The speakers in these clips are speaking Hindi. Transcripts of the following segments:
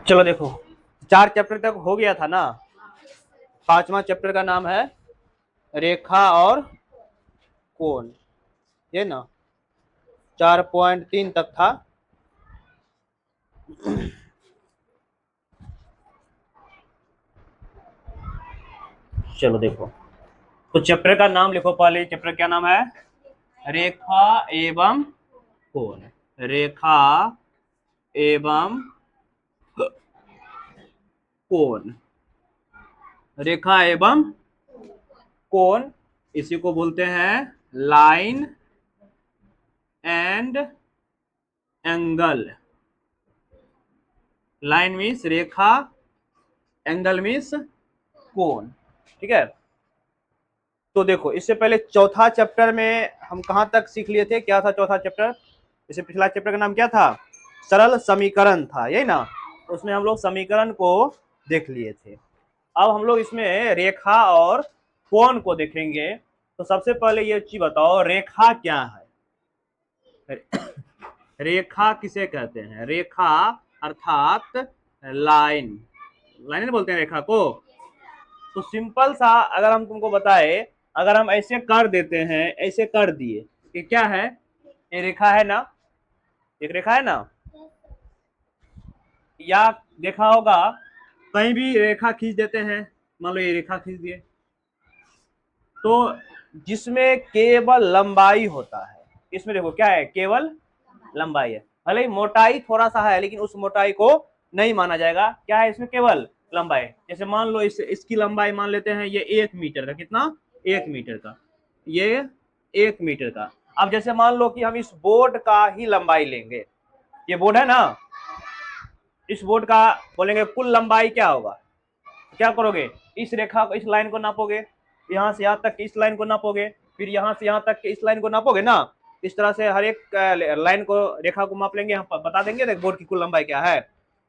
चलो देखो, 4 चैप्टर तक हो गया था ना। 5वां चैप्टर का नाम है रेखा और कोण, ये ना 4.3 तक था। चलो देखो, तो चैप्टर का नाम लिखो। पहले चैप्टर क्या नाम है? रेखा एवं कोण। रेखा एवं कोण। रेखा एवं कोण, इसी को बोलते हैं line and angle. Line means Rekha, angle means कोण। ठीक है, तो देखो इससे पहले चौथा चैप्टर में हम कहाँ तक सीख लिए थे? क्या था चौथा चैप्टर? इससे पिछला चैप्टर का नाम क्या था? सरल समीकरण था, यही ना। उसमें हम लोग समीकरण को देख लिए थे। अब हम लोग इसमें रेखा और कोण को देखेंगे। तो सबसे पहले ये चीज बताओ, रेखा क्या है? रेखा किसे कहते हैं? रेखा अर्थात लाइन, लाइन बोलते हैं रेखा को। तो सिंपल सा अगर हम तुमको बताए, अगर हम ऐसे कर देते हैं, ऐसे कर दिए, ये क्या है? ये रेखा है ना, एक रेखा है ना। या देखा होगा कहीं भी रेखा खींच देते हैं, मान लो ये रेखा खींच दिए, तो जिसमें केवल लंबाई होता है, इसमें देखो क्या है? केवल लंबाई है। भले ही मोटाई थोड़ा सा है, लेकिन उस मोटाई को नहीं माना जाएगा। क्या है इसमें? केवल लंबाई। जैसे मान लो इसकी लंबाई मान लेते हैं ये 1 मीटर का। कितना? 1 मीटर का। ये 1 मीटर का। अब जैसे मान लो कि हम इस बोर्ड का ही लंबाई लेंगे, ये बोर्ड है ना, इस बोर्ड का बोलेंगे कुल लंबाई क्या होगा? क्या करोगे? इस रेखा को, इस लाइन को नापोगे, यहाँ से यहाँ तक इस लाइन को नापोगे, फिर यहाँ से यहाँ तक इस लाइन को नापोगे ना। इस तरह से हर एक लाइन को, रेखा को माप लेंगे, हम बता देंगे बोर्ड की कुल लंबाई क्या है।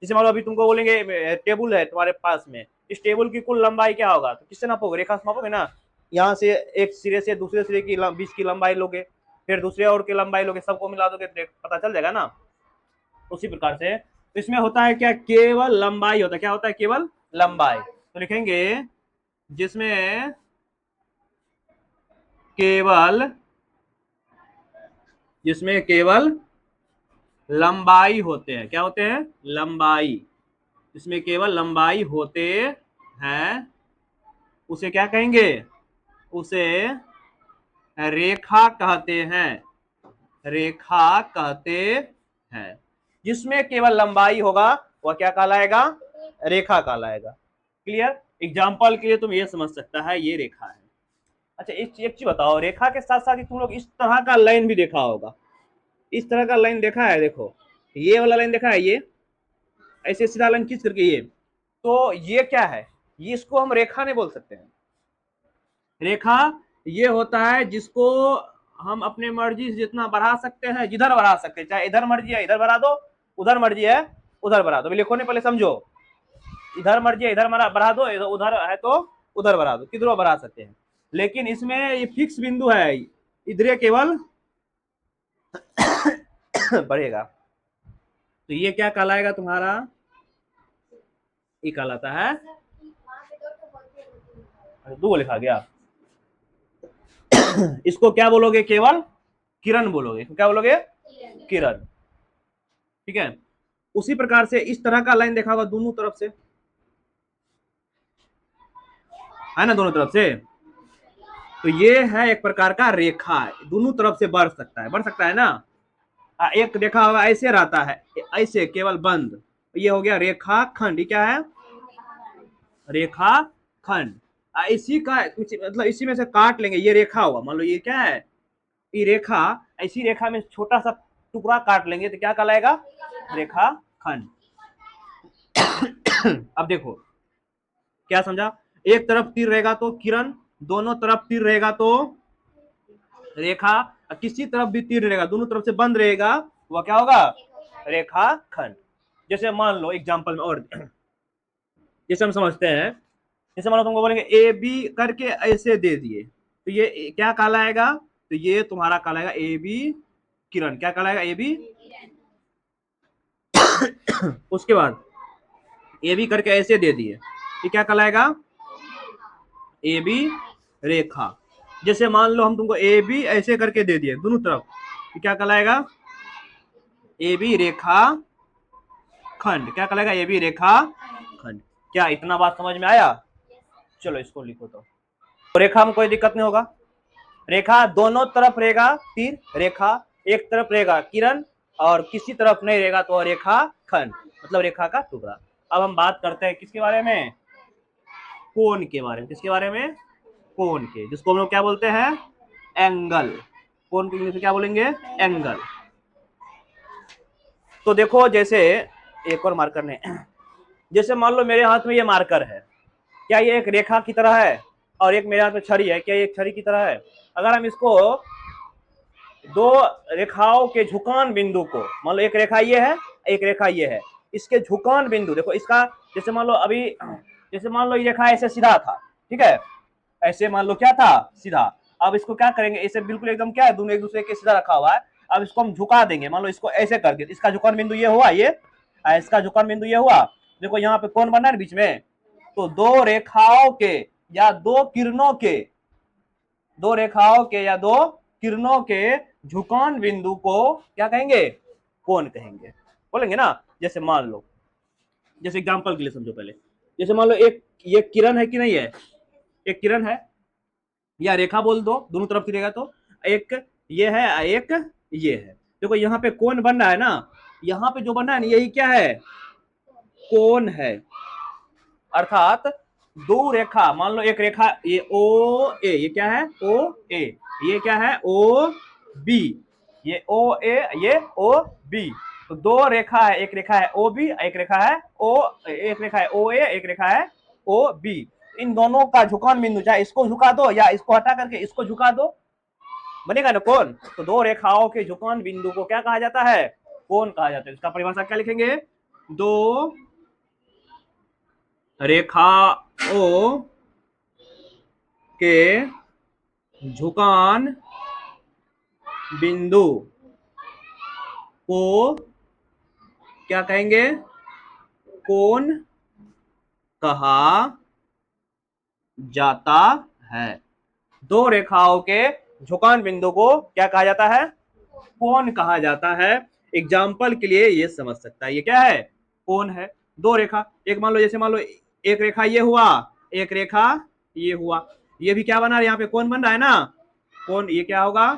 जैसे मान लो अभी तुमको बोलेंगे टेबल है तुम्हारे पास में, इस टेबल की कुल लंबाई क्या होगा? तो किससे नापोगे? रेखा से नापोगे ना। यहाँ से एक सिरे से दूसरे सिरे की बीच की लंबाई लोगे, फिर दूसरे और की लंबाई लोगे, सबको मिला दोगे तो पता चल जाएगा ना। उसी प्रकार से इसमें होता है क्या? केवल लंबाई होता है। क्या होता है? केवल लंबाई। तो लिखेंगे जिसमें केवल, जिसमें केवल लंबाई होते हैं। क्या होते हैं? लंबाई। जिसमें केवल लंबाई होते हैं उसे क्या कहेंगे? उसे रेखा कहते हैं। रेखा कहते हैं। जिसमें केवल लंबाई होगा वह क्या कहलाएगा? रेखा कहलाएगा। क्लियर? एग्जाम्पल के लिए तुम ये समझ सकता है ये रेखा है। अच्छा एक चीज बताओ, रेखा के साथ साथ तुम लोग इस तरह का लाइन भी देखा होगा। इस तरह का लाइन देखा है? देखो ये वाला लाइन देखा है, ये ऐसे सीधा लाइन खींच करके, ये तो ये क्या है? ये, इसको हम रेखा नहीं बोल सकते हैं। रेखा ये होता है जिसको हम अपने मर्जी से जितना बढ़ा सकते हैं, जिधर बढ़ा सकते हैं। चाहे इधर मर्जी है इधर बढ़ा दो, उधर मर्जी है उधर बढ़ा दो। लिखो नहीं, पहले समझो। इधर मर्जी है इधर बढ़ा दो, उधर है तो उधर बढ़ा दो, किधर बढ़ा सकते हैं। लेकिन इसमें ये फिक्स बिंदु है, इधर केवल बढ़ेगा। तो ये क्या कहलाएगा तुम्हारा? ये कहलाता है, दो लिखा गया। इसको क्या बोलोगे? केवल किरण बोलोगे। क्या बोलोगे? किरण। ठीक है, उसी प्रकार से इस तरह का लाइन देखा होगा दोनों तरफ से, है ना, दोनों तरफ से। तो ये है एक प्रकार का रेखा, दोनों तरफ से बढ़ सकता है, बढ़ सकता है ना। एक देखा होगा ऐसे रहता है, ऐसे केवल बंद, ये हो गया रेखा खंड। क्या है? रेखा खंड। इसी का मतलब इसी में से काट लेंगे, ये रेखा हुआ, मान लो ये क्या है? ये रेखा। ऐसी रेखा में छोटा सा टुकड़ा काट लेंगे तो क्या कहलाएगा? रेखा खंड। अब देखो क्या समझा? एक तरफ तीर रहेगा तो किरण, दोनों तरफ तीर रहेगा तो रेखा, किसी तरफ भी तीर रहेगा दोनों तरफ से बंद रहेगा, वह क्या होगा? रेखा खंड। जैसे मान लो एग्जांपल में और जैसे हम समझते हैं, जैसे मान लो तुमको बोलेंगे ए बी करके ऐसे दे दिए, तो ये क्या कहलाएगा? तो ये तुम्हारा कहलाएगा ए बी किरण। क्या कहलाएगा? A B. उसके बाद ए बी करके ऐसे दे दिए, ये क्या कहलाएगा? ए बी रेखा। जैसे मान लो हम तुमको ए बी ऐसे करके दे दिए दोनों तरफ, ये क्या कहलाएगा? ए बी रेखा खंड। क्या कहलाएगा? ए बी रेखा खंड। क्या इतना बात समझ में आया? चलो इसको लिखो। तो रेखा में कोई दिक्कत नहीं होगा, रेखा दोनों तरफ रहेगा तीर, रेखा एक तरफ रहेगा किरण, और किसी तरफ नहीं रहेगा तो रेखा खंड, मतलब रेखा का टुकड़ा। अब हम बात करते हैं किसके बारे में? कोण के बारे में। किसके बारे में? कोण के, जिसको हम लोग क्या बोलते हैं? एंगल। कोण को इंग्लिश में क्या बोलेंगे? एंगल। तो देखो, जैसे एक और मार्कर ने, जैसे मान लो मेरे हाथ में ये मार्कर है, क्या ये एक रेखा की तरह है? और एक मेरे हाथ में छड़ी है, क्या ये एक छड़ी की तरह है? अगर हम इसको दो रेखाओं के झुकान बिंदु को, मान लो एक रेखा ये है, एक रेखा ये है, इसके झुकान बिंदु देखो, इसका जैसे मान लो अभी, जैसे मान लो ये रेखा ऐसे सीधा था, ठीक है, ऐसे मान लो क्या था? सीधा। अब इसको क्या करेंगे? इसे बिल्कुल एकदम क्या है, दोनों एक दूसरे के सीधा रखा हुआ है, अब इसको हम झुका देंगे, मान लो इसको ऐसे करके, इसका झुकान बिंदु ये हुआ, ये इसका झुकान बिंदु ये हुआ, देखो यहाँ पे कौन बना है बीच में, तो दो रेखाओं के या दो किरणों के, दो रेखाओं के या दो किरणों के झुकान बिंदु को क्या कहेंगे? कोण कहेंगे, बोलेंगे ना। जैसे मान लो, जैसे एग्जांपल के लिए समझो पहले, जैसे मान लो एक ये किरण है कि नहीं है, एक किरण है, या रेखा बोल दो, दोनों तरफ की रेखा, तो एक ये है, एक ये है, देखो यहाँ पे कोण बन रहा है ना, यहाँ पे जो बन रहा है ना, यही क्या है? कोण है। अर्थात दो रेखा, मान लो एक रेखा ये ओ ए, ये क्या है? ओ ए, ये क्या है? ओ बी, ये ओ ए, ये ओ बी, तो दो रेखा है, एक रेखा है ओ बी, एक रेखा है ओ, एक रेखा है ओ ए, एक रेखा है ओ बी। इन दोनों का झुकान बिंदु, चाहे इसको झुका दो या इसको हटा करके इसको झुका दो, बनेगा ना कोण। तो दो रेखाओं के झुकान बिंदु को क्या कहा जाता है? कोण कहा जाता है। इसका परिभाषा क्या लिखेंगे? दो रेखाओं के झुकान बिंदु को क्या कहेंगे? कोण कहा जाता है। दो रेखाओं के झुकान बिंदु को क्या कहा जाता है? कोण कहा जाता है। एग्जाम्पल के लिए ये समझ सकता है, ये क्या है? कोण है। दो रेखा, एक मान लो, जैसे मान लो एक रेखा ये हुआ, एक रेखा ये हुआ, ये भी क्या बना रहा है? यहाँ पे कोण बन रहा है ना, कोण, ये क्या होगा?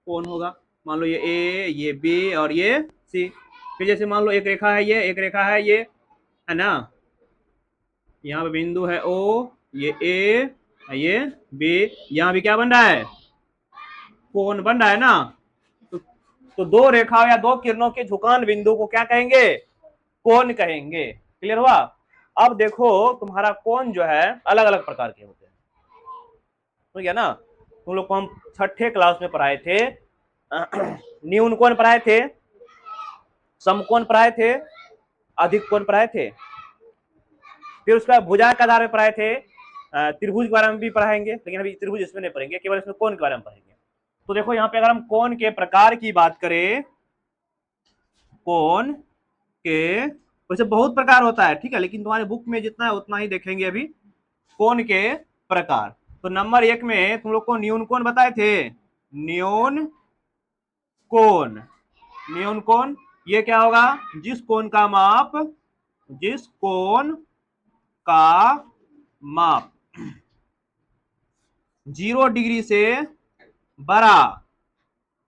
कोण होगा। मान लो ये ए, ये बी और ये सी। फिर जैसे मान लो एक रेखा है ये, एक रेखा है ये, है ना, यहाँ पे बिंदु है ओ, ये ए, ये बी, यहाँ भी क्या बन रहा है? कोण बन रहा है ना। तो दो रेखाओं या दो किरणों के झुकान बिंदु को क्या कहेंगे? कोण कहेंगे। क्लियर हुआ? अब देखो, तुम्हारा कोण जो है अलग अलग प्रकार के होते हैं, ठीक है ना। तुम लोग को हम छठे क्लास में पढ़ाए थे, न्यून कोण पढ़ाए थे, समकोण पढ़ाए थे, अधिक कोण पढ़ाए थे, फिर उसका भुजा के आधार में पढ़ाए थे, त्रिभुज के बारे में भी पढ़ाएंगे, लेकिन अभी त्रिभुज इसमें नहीं पढ़ेंगे, केवल इसमें कोण के बारे में पढ़ेंगे। तो देखो यहाँ पे अगर हम कोण के प्रकार की बात करें, कोण के वैसे बहुत प्रकार होता है, ठीक है, लेकिन तुम्हारे बुक में जितना है उतना ही देखेंगे अभी। कोण के प्रकार, तो नंबर 1 में तुम लोग को न्यून कोण बताए थे। न्यून कोण, न्यून कोण ये क्या होगा? जिस कोण का माप, जिस कोण का माप 0 डिग्री से बड़ा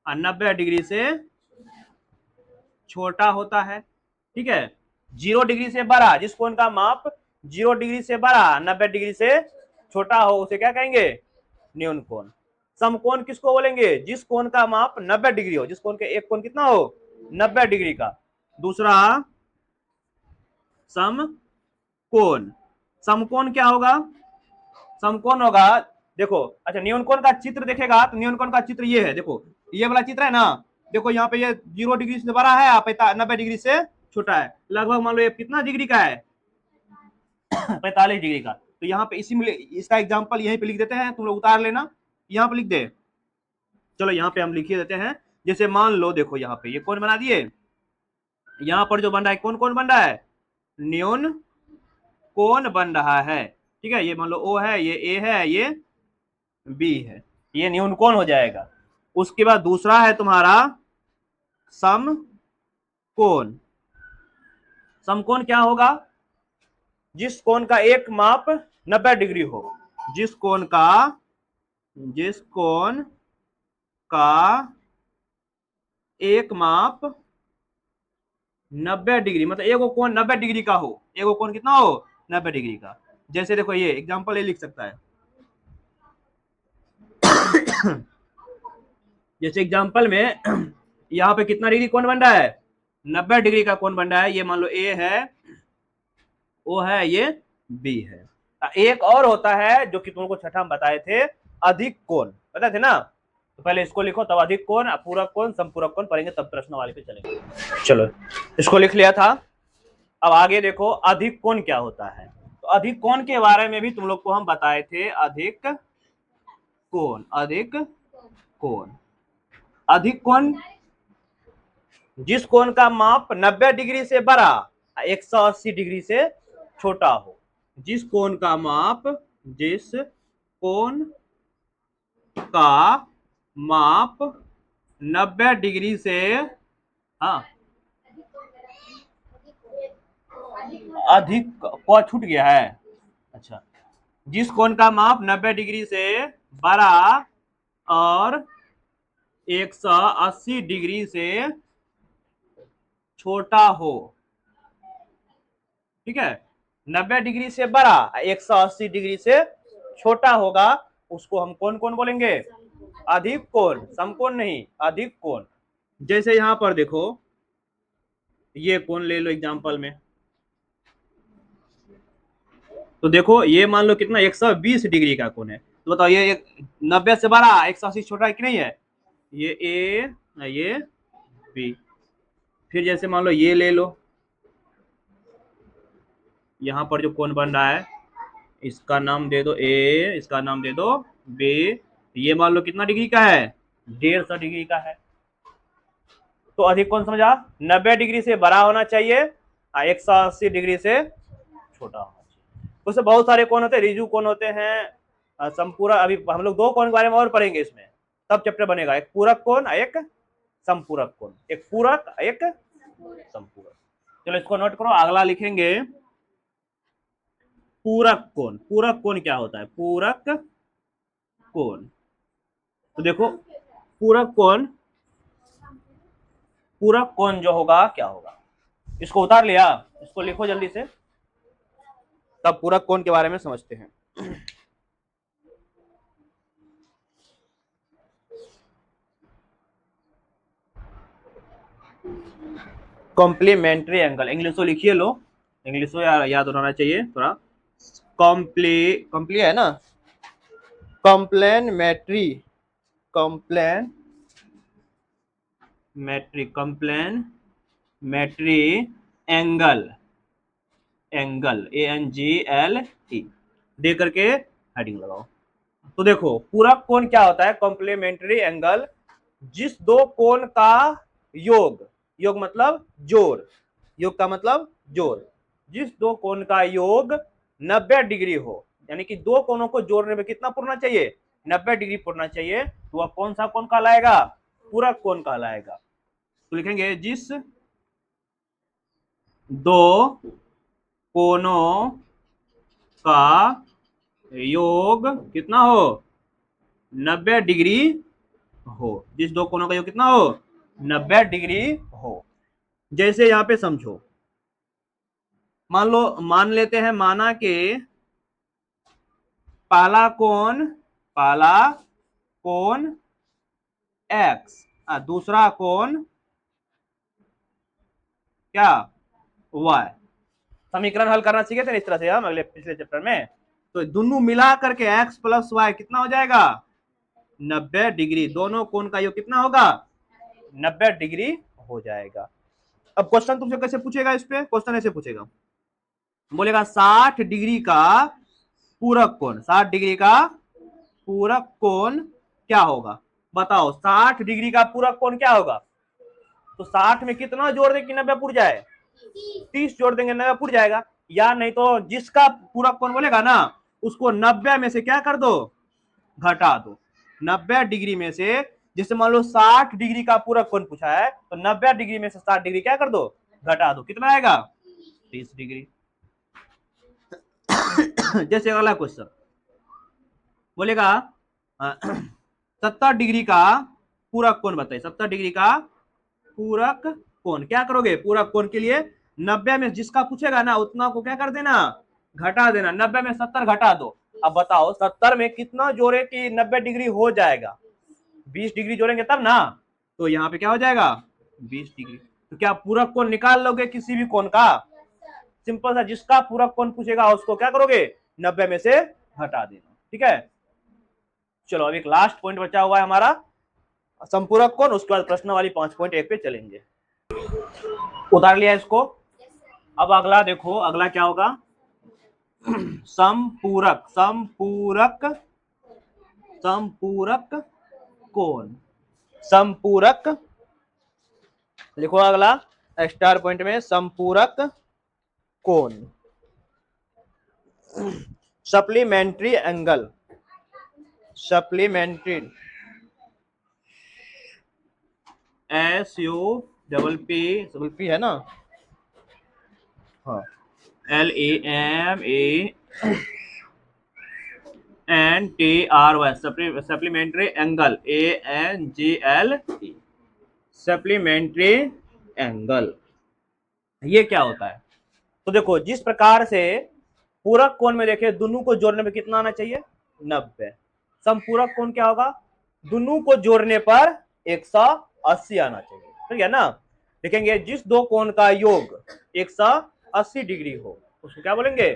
और 90 डिग्री से छोटा होता है, ठीक है। 0 डिग्री से बड़ा, जिस कोण का माप 0 डिग्री से बड़ा 90 डिग्री से छोटा हो, उसे क्या कहेंगे? न्यून कोण। समकोण किसको बोलेंगे? जिस कोण का माप 90 डिग्री हो, जिस कोण के एक कोण कितना हो? 90 डिग्री का। दूसरा समकोण। समकोण क्या होगा? समकोण होगा, देखो, अच्छा, न्यून कोण का चित्र देखेगा तो न्यून कोण का चित्र ये है, देखो ये वाला चित्र है ना, देखो यहाँ पे ये 0 डिग्री से बड़ा है, 90 डिग्री से छोटा है, लगभग मान लो ये कितना डिग्री का है? 45 डिग्री का। तो यहाँ पे इसी में इसका एग्जांपल यहीं पे लिख देते हैं, तुम लोग उतार लेना, यहाँ पे लिख दे। चलो यहाँ पे हम लिखिए देते हैं, जैसे मान लो देखो यहाँ पे ये कोण बना दिए, यहाँ पर जो बन रहा है कौन कौन बन रहा है? न्यून कोण बन रहा है। ठीक है, ये मान लो O है, ये A है, ये B है, ये न्यून कोण हो जाएगा। उसके बाद दूसरा है तुम्हारा समकोण। समकोण क्या होगा? जिस कोण का एक माप 90 डिग्री हो, जिस कोण का एक माप 90 डिग्री, मतलब एक कोण 90 डिग्री का हो, एक कोण कितना हो? 90 डिग्री का। जैसे देखो ये एग्जांपल ये लिख सकता है जैसे एग्जांपल में यहाँ पे कितना डिग्री कोण बन रहा है? 90 डिग्री का कोण बन रहा है। ये मान लो A है, O है, ये B है। एक और होता है जो कि तुमको छठा में बताए थे, अधिक कोण, पता थे ना? तो पहले इसको लिखो, तब अधिक कोण, पूरक कोण, संपूरक कोण पढ़ेंगे, तब प्रश्न वाले पे चलेंगे। चलो, इसको लिख लिया था। अब आगे देखो अधिक कोण क्या होता है। तो अधिक कोण के बारे में भी तुम लोग को हम बताए थे। अधिक कोण, अधिक कोण, अधिक कोण जिस कोण का माप 90 डिग्री से बड़ा, 180 डिग्री से छोटा हो। जिस कोण का माप, जिस कोण का माप 90 डिग्री से, हाँ अधिक को छूट गया है, अच्छा, जिस कोण का माप 90 डिग्री से बड़ा और 180 डिग्री से छोटा हो। ठीक है, 90 डिग्री से बड़ा, 180 डिग्री से छोटा होगा, उसको हम कौन कौन बोलेंगे? अधिक कोण, समकोण नहीं, अधिक कोण। जैसे यहां पर देखो, ये कोण ले लो एग्जांपल में, तो देखो ये मान लो कितना 120 डिग्री का कोण है। तो बताओ ये 90 से बड़ा, 180 छोटा है कि नहीं है? ये A, ये B। फिर जैसे मान लो ये ले लो, यहां पर जो कोण बन रहा है, इसका नाम दे दो A, इसका नाम दे दो B। ये मान लो कितना डिग्री का है? 150 डिग्री का है। तो अधिक कोण समझा? 90 डिग्री से बड़ा होना चाहिए, 180 डिग्री से छोटा होना चाहिए। उससे बहुत सारे कोण होते हैं, रिजु कोण होते हैं, संपूरक। अभी हम लोग दो कोण के बारे में और पढ़ेंगे इसमें, तब चैप्टर बनेगा। एक पूरक कोण, एक संपूरक कोण, एक पूरक, एक संपूरक। चलो इसको नोट करो, अगला लिखेंगे पूरक कोण। पूरक कोण क्या होता है? पूरक कोण, तो देखो पूरक कोण, पूरक कोण जो होगा क्या होगा? इसको उतार लिया, इसको लिखो जल्दी से, तब पूरक कोण के बारे में समझते हैं। कॉम्प्लीमेंट्री एंगल, इंग्लिश में लिखिए लो, इंग्लिश में याद होना चाहिए थोड़ा। कॉम्प्ली है ना, कॉम्प्लेमेंट्री, कॉम्प्लेमेंट्री एंगल, एंगल ANGLE दे करके हेडिंग लगाओ। तो देखो पूरक कोण क्या होता है? कॉम्प्लीमेंट्री एंगल, जिस दो कोण का योग, योग मतलब जोड़, योग का मतलब जोड़, जिस दो कोण का योग 90 डिग्री हो, यानी कि दो कोणों को जोड़ने में कितना पुरना चाहिए? 90 डिग्री पुरना चाहिए। तो वह कौन सा कोण कहलाएगा? पूरक कोण कहलाएगा। तो लिखेंगे जिस दो कोणों का योग कितना हो? 90 डिग्री हो, जिस दो कोणों का योग कितना हो? 90 डिग्री हो। जैसे यहां पे समझो, मान लो, मान लेते हैं, माना कि पहला कोण x, दूसरा कोण क्या? y। समीकरण हल करना सीखे थे ना इस तरह से हम अगले पिछले चैप्टर में। तो दोनों मिला करके x प्लस y कितना हो जाएगा? 90 डिग्री। दोनों कोण का योग कितना होगा? 90 डिग्री हो जाएगा। अब क्वेश्चन तुमसे कैसे पूछेगा? इस पे क्वेश्चन ऐसे पूछेगा, बोलेगा 60 डिग्री का पूरक कोण, 60 डिग्री का पूरक कोण क्या होगा? बताओ 60 डिग्री का पूरक कोण क्या होगा? तो 60 में कितना जोड़ दे कि 90 पुर जाए? 30 जोड़ देंगे 90 फुट जाएगा, या नहीं तो जिसका पूरक कोण बोलेगा ना उसको 90 में से क्या कर दो, घटा दो। 90 डिग्री में से, जैसे मान लो 60 डिग्री का पूरक कोण पूछा है तो 90 डिग्री में से 60 डिग्री क्या कर दो, घटा दो। कितना आएगा, 30 डिग्री। जैसे अगला क्वेश्चन बोलेगा 70 डिग्री का पूरक कोण बताइए। 70 डिग्री का पूरक कोण क्या करोगे, पूरक कोण के लिए 90 में जिसका पूछेगा ना उतना को क्या कर देना, घटा देना। 90 में 70 घटा दो। अब बताओ 70 में कितना जोड़े कि 90 डिग्री हो जाएगा, 20 डिग्री जोड़ेंगे तब ना, तो यहाँ पे क्या हो जाएगा 20 डिग्री। तो क्या पूरक कोण निकाल लोगे किसी भी कोण का, सिंपल सा, जिसका पूरक कोण पूछेगा उसको क्या करोगे 90 में से हटा देना। ठीक है, चलो अब एक लास्ट पॉइंट बचा हुआ है हमारा संपूरक कोण, उसके बाद प्रश्न वाली 5.1 पे चलेंगे। उतार लिया इसको। अब अगला देखो, अगला क्या होगा, संपूरक संपूरक संपूरक कोण। संपूरक लिखो अगला स्टार पॉइंट में, संपूरक कोण। सप्लीमेंट्री एंगल, सप्लीमेंट्री SUPP है ना, हाँ, LAMANTRY, supplementary angle ANGLE, supplementary angle. ये क्या होता है, तो देखो जिस प्रकार से पूरक कोण में देखे दोनों को जोड़ने में कितना आना चाहिए, 90। संपूरक कोण क्या होगा, दोनों को जोड़ने पर 180 आना चाहिए। ठीक है ना, देखेंगे जिस दो कोण का योग 180 डिग्री हो उसको क्या बोलेंगे,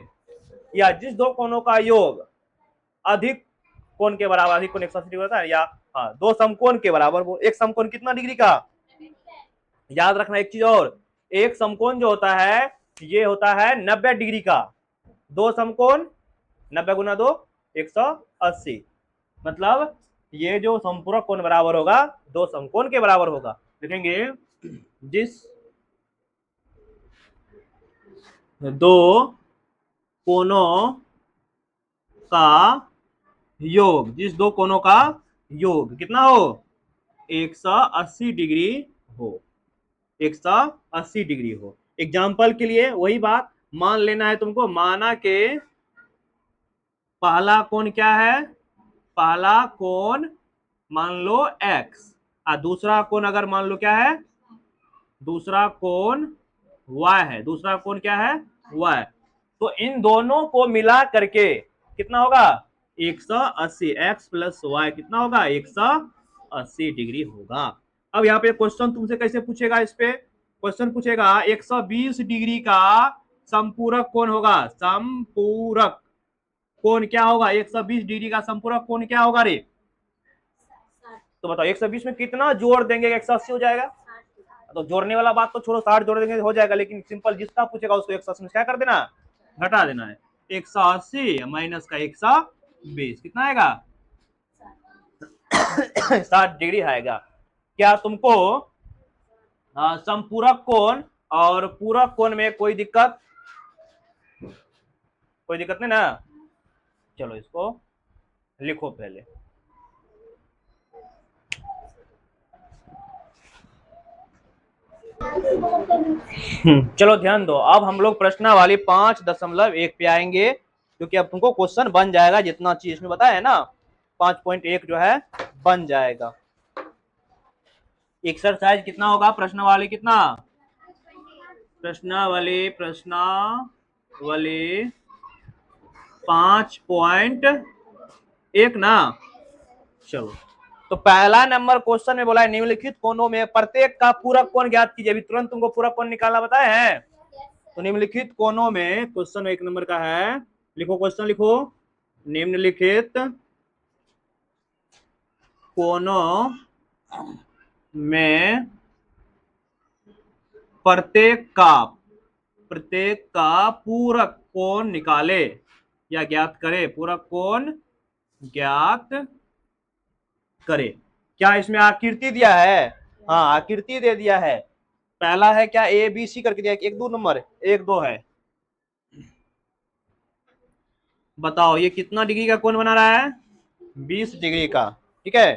या जिस दो कोणों का योग अधिक कोण के बराबर, अधिक कोण 180 डिग्री होता है, या हाँ दो समकोण के बराबर। वो एक समकोण कितना डिग्री का, याद रखना एक चीज और, एक समकोण जो होता है ये होता है 90 डिग्री का, दो समकोण 90 गुना 2 180, मतलब ये जो संपूरक कोण बराबर होगा दो समकोण के बराबर होगा। देखेंगे जिस दो कोणों का योग, जिस दो कोणों का योग कितना हो, 180 डिग्री हो, 180 डिग्री हो। एग्जाम्पल के लिए वही बात मान लेना है तुमको, माना के पहला कोण क्या है, पहला कोण मान लो x, और दूसरा कोण अगर मान लो क्या है, दूसरा कोण y है, दूसरा कोण क्या है y, तो इन दोनों को मिला करके कितना होगा 180, x प्लस y कितना होगा 180 डिग्री होगा। अब यहाँ पे क्वेश्चन तुमसे कैसे पूछेगा, इस पे क्वेश्चन पूछेगा 120 डिग्री का संपूरक कोण होगा, संपूरक कोण क्या होगा, 120 डिग्री का संपूरक कोण क्या होगा रे, तो बताओ 120 में कितना जोड़ देंगे 180 हो जाएगा, तो जोड़ने वाला बात तो छोड़ो, 60 जोड़ देंगे हो जाएगा, लेकिन सिंपल जिसका पूछेगा उसको 180 में क्या कर देना, घटा देना है। 180 माइनस का 120 कितना आएगा 60 डिग्री आएगा। क्या तुमको संपूरक कोण और पूरक कोण में कोई दिक्कत, कोई दिक्कत नहीं ना, चलो इसको लिखो पहले। चलो ध्यान दो, अब हम लोग प्रश्नावली 5.1 पे आएंगे, क्योंकि अब तुमको क्वेश्चन बन जाएगा, जितना चीज इसमें बताया है ना 5.1 जो है बन जाएगा। एक्सरसाइज कितना होगा, प्रश्नावली कितना, प्रश्नावली 5.1 ना। चलो तो पहला नंबर क्वेश्चन में बोला है निम्नलिखित कोणों में प्रत्येक का पूरक कोण ज्ञात कीजिए। अभी तुरंत तुमको पूरक कोण निकालना बताए हैं, तो निम्नलिखित कोणों में क्वेश्चन 1 नंबर का है, लिखो क्वेश्चन लिखो, निम्नलिखित कोणों में प्रत्येक का पूरक कोण निकाले या ज्ञात करे, पूरक कोण ज्ञात करे। क्या इसमें आकृति दिया है, हाँ आकृति दे दिया है, पहला है क्या, ए बी सी करके दिया, एक दो नंबर, एक दो है। बताओ ये कितना डिग्री का कोण बना रहा है, 20 डिग्री का, ठीक है।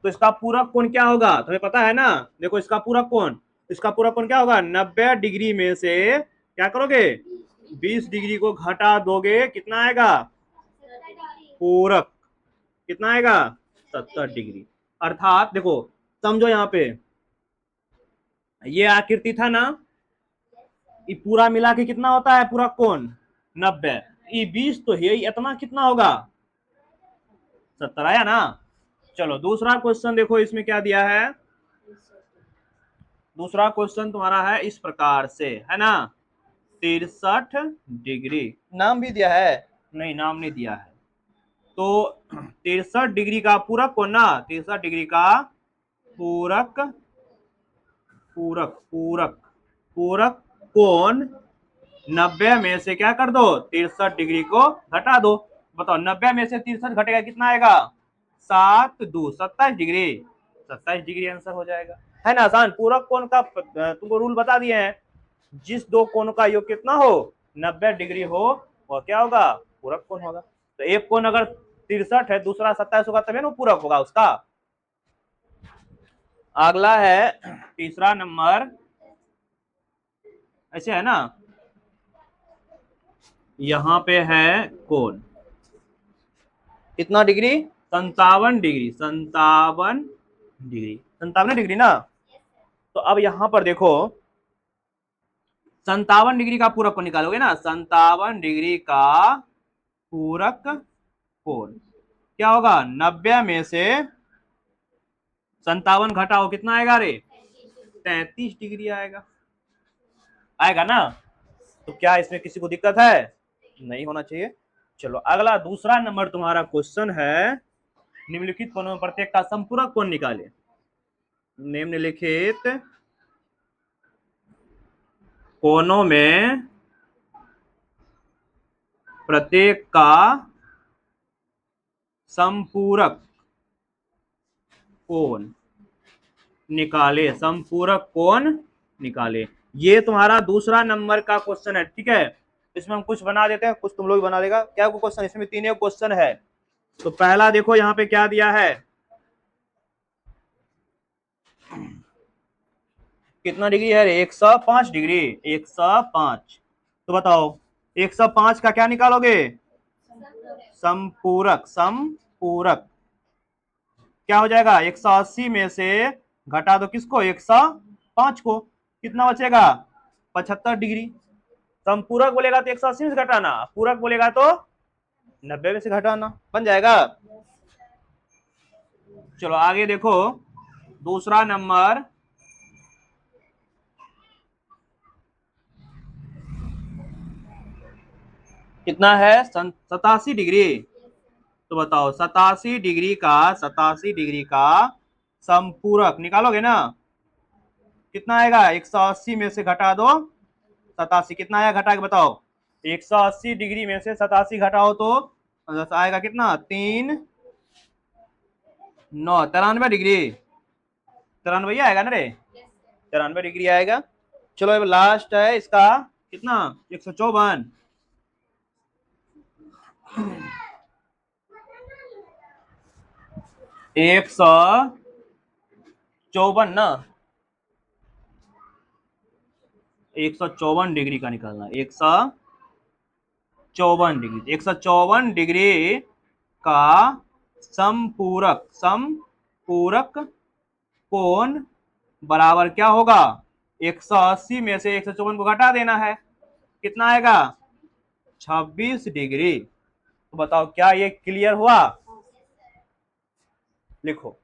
तो इसका पूरक कोण क्या होगा, तुम्हें पता है ना। देखो इसका पूरक कोण, इसका पूरक कोण क्या होगा, 90 डिग्री में से क्या करोगे, 20 डिग्री को घटा दोगे, कितना आएगा पूरक, कितना आएगा 70 डिग्री। अर्थात देखो समझो यहाँ पे, ये आकृति था ना, ये पूरा मिला के कितना होता है पूरा कोण 90, ये 20 तो है, इतना कितना होगा 70 आया ना। चलो दूसरा क्वेश्चन देखो, इसमें क्या दिया है। दूसरा क्वेश्चन तुम्हारा है इस प्रकार से, है ना, 63 डिग्री, नाम भी दिया है, नहीं नाम नहीं दिया है। तो 63 डिग्री का पूरक कोण ना, 63 डिग्री का पूरक, पूरक पूरक पूरक कोण 90 में से क्या कर दो, 63 डिग्री को घटा दो। बताओ 90 में से 63 घटेगा, कितना आएगा 7 2 27 डिग्री, 27 डिग्री आंसर हो जाएगा, है ना आसान। पूरक कोण का तुमको रूल बता दिए हैं, जिस दो कोण का योग कितना हो 90 डिग्री हो, और क्या होगा पूरक कोण होगा। तो एक कोण अगर 63 है, दूसरा 27 होगा, तभी ना पूरक होगा उसका। अगला है तीसरा नंबर, ऐसे है ना, यहां पे है कोण कितना डिग्री, 57 डिग्री, 57 डिग्री ना। तो अब यहां पर देखो 57 डिग्री का पूरक कोण निकालोगे ना, 57 डिग्री का पूरक कोण क्या होगा, 90 में से 57 घटाओ, कितना आएगा रे 33 डिग्री आएगा, आएगा ना। तो क्या इसमें किसी को दिक्कत है, नहीं होना चाहिए। चलो अगला दूसरा नंबर तुम्हारा क्वेश्चन है, निम्नलिखित कोणों में प्रत्येक का संपूरक कोण निकाले। निम्नलिखित कोणों में प्रत्येक का संपूरक कोण निकाले, संपूरक कोण निकाले। ये तुम्हारा दूसरा नंबर का क्वेश्चन है, ठीक है। इसमें हम कुछ बना देते हैं, कुछ तुम लोग बना देगा। क्या को क्वेश्चन, इसमें तीन क्वेश्चन है। तो पहला देखो यहाँ पे क्या दिया है, कितना डिग्री है, 105 डिग्री, 105। तो बताओ 105 का क्या निकालोगे, संपूरक, संपूरक क्या हो जाएगा, 180 में से घटा दो किसको, 105 को, कितना बचेगा 75 डिग्री। संपूरक बोलेगा तो 180 में से घटाना, पूरक बोलेगा तो 90 में से घटाना, बन जाएगा। चलो आगे देखो दूसरा नंबर, कितना है 87 डिग्री। तो बताओ 87 डिग्री का, 87 डिग्री का संपूरक निकालोगे ना, कितना आएगा, 180 में से घटा दो 87, कितना आया घटा के बताओ, 180 डिग्री में से 87 घटाओ तो आएगा कितना, 3 9 93 डिग्री, 93 आएगा ना रे, 93 डिग्री आएगा। चलो अब लास्ट है इसका, कितना 154, 154 ना, 154 डिग्री का निकालना, 154 डिग्री, 154 डिग्री का संपूरक, संपूरक कोण बराबर क्या होगा, 180 में से 154 को घटा देना है, कितना आएगा 26 डिग्री। तो बताओ क्या ये क्लियर हुआ, लिखो।